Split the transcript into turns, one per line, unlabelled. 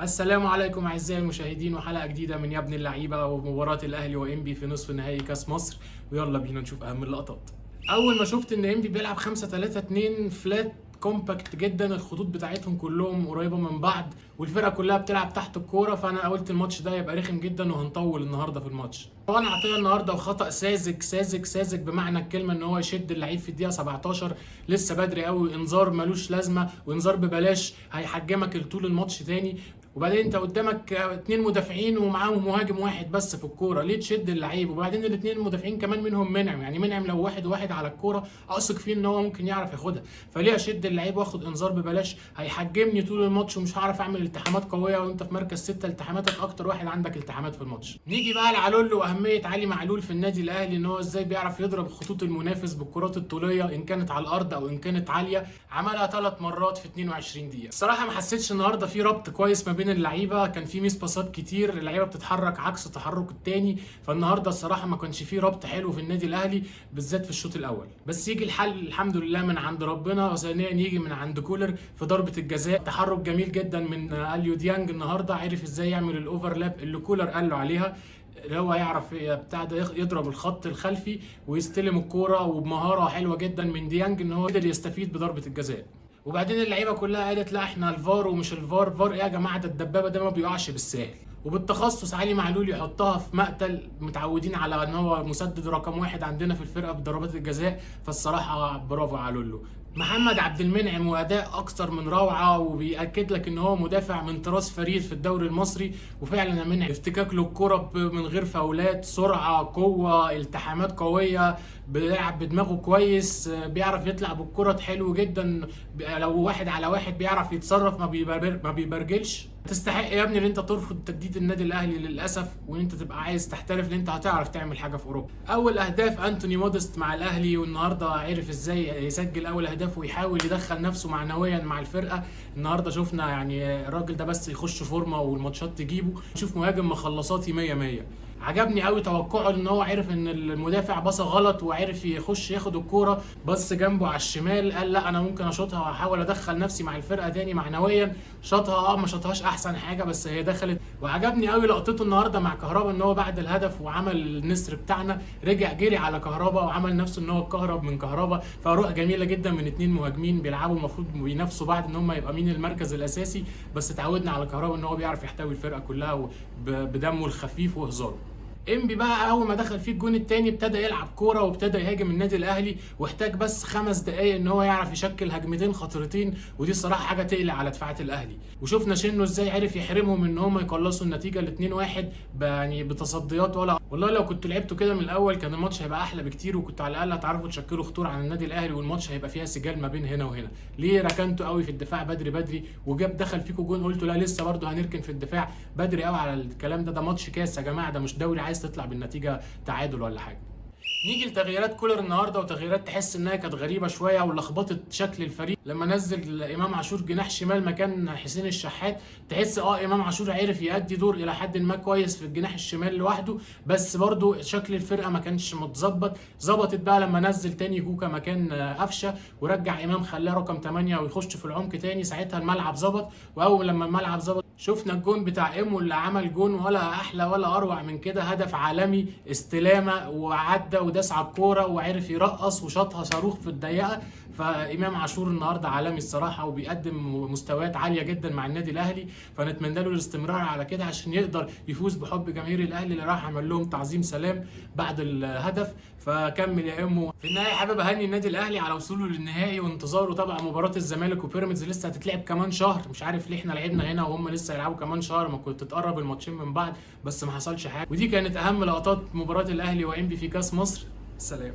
السلام عليكم اعزائي المشاهدين، وحلقه جديده من يا ابن اللعيبه ومباراه الاهلي وانبي في نصف نهائي كاس مصر. ويلا بينا نشوف اهم اللقطات. اول ما شفت ان انبي بيلعب 5-3-2 فلات كومباكت جدا، الخطوط بتاعتهم كلهم قريبه من بعض والفرقه كلها بتلعب تحت الكوره، فانا قلت الماتش ده هيبقى رخم جدا وهنطول النهارده في الماتش. طبعا عطيه النهارده وخطا ساذج ساذج ساذج بمعنى الكلمه، ان هو يشد اللعيب في الدقيقه 17. لسه بدري قوي، انذار ملوش لازمه وانذار ببلاش هيحجمك طول الماتش تاني. وبعدين انت قدامك اتنين مدافعين ومعاهم مهاجم واحد بس في الكوره، ليه تشد اللعيب؟ وبعدين الاتنين المدافعين كمان منهم منعم، يعني منعم لو واحد وواحد على الكوره اثق فيه ان هو ممكن يعرف ياخدها، فليه اشد اللعيب واخد انذار ببلاش؟ هيحجمني طول الماتش ومش هعرف اعمل التحامات قويه، وانت في مركز 6 التحاماتك اكتر واحد عندك التحامات في الماتش. نيجي بقى لعلول واهميه علي معلول في النادي الاهلي، ان هو ازاي بيعرف يضرب خطوط المنافس بالكرات الطوليه ان كانت على الارض او ان كانت عاليه. عملها 3 مرات في 22 دقيقه. الصراحه ما حسيتش النهارده في ربط كويس ما بين اللعيبه، كان في ميس باسات كتير، اللعيبه بتتحرك عكس تحرك التاني، فالنهارده الصراحه ما كانش في ربط حلو في النادي الاهلي بالذات في الشوط الاول. بس يجي الحل الحمد لله من عند ربنا، وثانيا يجي من عند كولر في ضربه الجزاء. تحرك جميل جدا من اليو ديانج النهارده، عرف ازاي يعمل الاوفرلاب اللي كولر قال له عليها، اللي هو يعرف بتاع ده يضرب الخط الخلفي ويستلم الكوره، وبمهاره حلوه جدا من ديانج ان هو قدر يستفيد بضربه الجزاء. وبعدين اللعيبه كلها قالت لا احنا الفار ومش الفار، فار ايه يا جماعه؟ ده الدبابه ده ما بيقعش بالسهل. وبالتخصص علي معلول يحطها في مقتل، متعودين على ان هو مسدد رقم واحد عندنا في الفرقه بضربات الجزاء، فالصراحه برافو علولو. محمد عبد المنعم واداء اكثر من روعه، وبياكد لك ان هو مدافع من طراز فريد في الدوري المصري. وفعلا يا منعم افتكاك له الكره من غير فاولات، سرعه، قوه، التحامات قويه، بيلعب بدماغه كويس، بيعرف يطلع بالكره حلو جدا، لو واحد على واحد بيعرف يتصرف، ما بيبرجلش. تستحق يا ابني ان انت ترفض تجديد النادي الاهلي للاسف، وان انت تبقى عايز تحترف، ان انت هتعرف تعمل حاجه في اوروبا. اول اهداف انتوني مودست مع الاهلي، والنهارده عرف ازاي يسجل اول اهداف ويحاول يدخل نفسه معنويا مع الفرقه. النهارده شفنا يعني الراجل ده بس يخش فورمه والماتشات تجيبه، نشوف مهاجم مخلصاتي 100. عجبني قوي توقعه، ان هو عرف ان المدافع باصه غلط وعرف يخش ياخد الكوره، بص جنبه على الشمال قال لا انا ممكن اشوطها واحاول ادخل نفسي مع الفرقه تاني معنويا. شاطها ما شاطهاش احسن حاجه بس هي دخلت. وعجبني قوي لقطته النهارده مع كهربا، ان هو بعد الهدف وعمل النسر بتاعنا رجع جري على كهربا وعمل نفسه ان هو اتكهرب من كهربا، فروح جميله جدا من اتنين مهاجمين بيلعبوا المفروض بينافسوا بعض ان هم يبقى مين المركز الاساسي، بس اتعودنا على كهربا ان هو بيعرف يحتوي الفرقه كلها بدمه الخفيف وهزاره. انبي بقى اول ما دخل فيه الجون الثاني ابتدى يلعب كوره وابتدى يهاجم النادي الاهلي، واحتاج بس 5 دقائق ان هو يعرف يشكل هجمتين خطيرتين، ودي الصراحه حاجه تقلق على دفاعات الاهلي. وشفنا شنو ازاي عرف يحرمهم ان هم يقلصوا النتيجه ل 2-1 يعني بتصديات. ولا والله لو كنتوا لعبتوا كده من الاول كان الماتش هيبقى احلى بكتير، وكنتوا على الاقل هتعرفوا تشكلوا خطوره عن النادي الاهلي، والماتش هيبقى فيها سجال ما بين هنا وهنا. ليه ركنتوا قوي في الدفاع بدري وجاب دخل فيكم جون قلتوا لا لسه برضه هنركن في الدفاع بدري قوي على الكلام ده ماتش كاس يا جماعه، ده مش دوري عايز تطلع بالنتيجه تعادل ولا حاجه. نيجي لتغييرات كولر النهارده، وتغييرات تحس انها كانت غريبه شويه ولخبطت شكل الفريق. لما نزل امام عاشور جناح شمال مكان حسين الشحات، تحس امام عاشور عرف يأدي دور الى حد ما كويس في الجناح الشمال لوحده، بس برضو شكل الفرقه ما كانش متظبط. ظبطت بقى لما نزل تاني كوكا مكان قفشه، ورجع امام خلاه رقم 8 ويخش في العمق تاني، ساعتها الملعب ظبط. واول لما الملعب ظبط شفنا الجون بتاع ايمو اللي عمل جون ولا احلى ولا اروع من كده، هدف عالمي، استلامه وعدى وداس على الكوره وعرف يرقص وشاطها صاروخ في الضيقه. فامام عاشور النهارده عالمي الصراحه، وبيقدم مستويات عاليه جدا مع النادي الاهلي، فنتمنى له الاستمرار على كده عشان يقدر يفوز بحب جماهير الاهلي اللي راح عمل لهم تعظيم سلام بعد الهدف. فكمل يا امو. في النهايه حابب اهني النادي الاهلي على وصوله للنهائي وانتظاره طبعا مباراه الزمالك وبيراميدز لسه هتتلعب كمان شهر. مش عارف ليه احنا لعبنا هنا وهم لسه يلعبوا كمان شهر، ما كنت تقرب الماتشين من بعض، بس ما حصلش حاجه. ودي كانت اهم لقطات مباراه الاهلي وانبي في كاس مصر. سلام.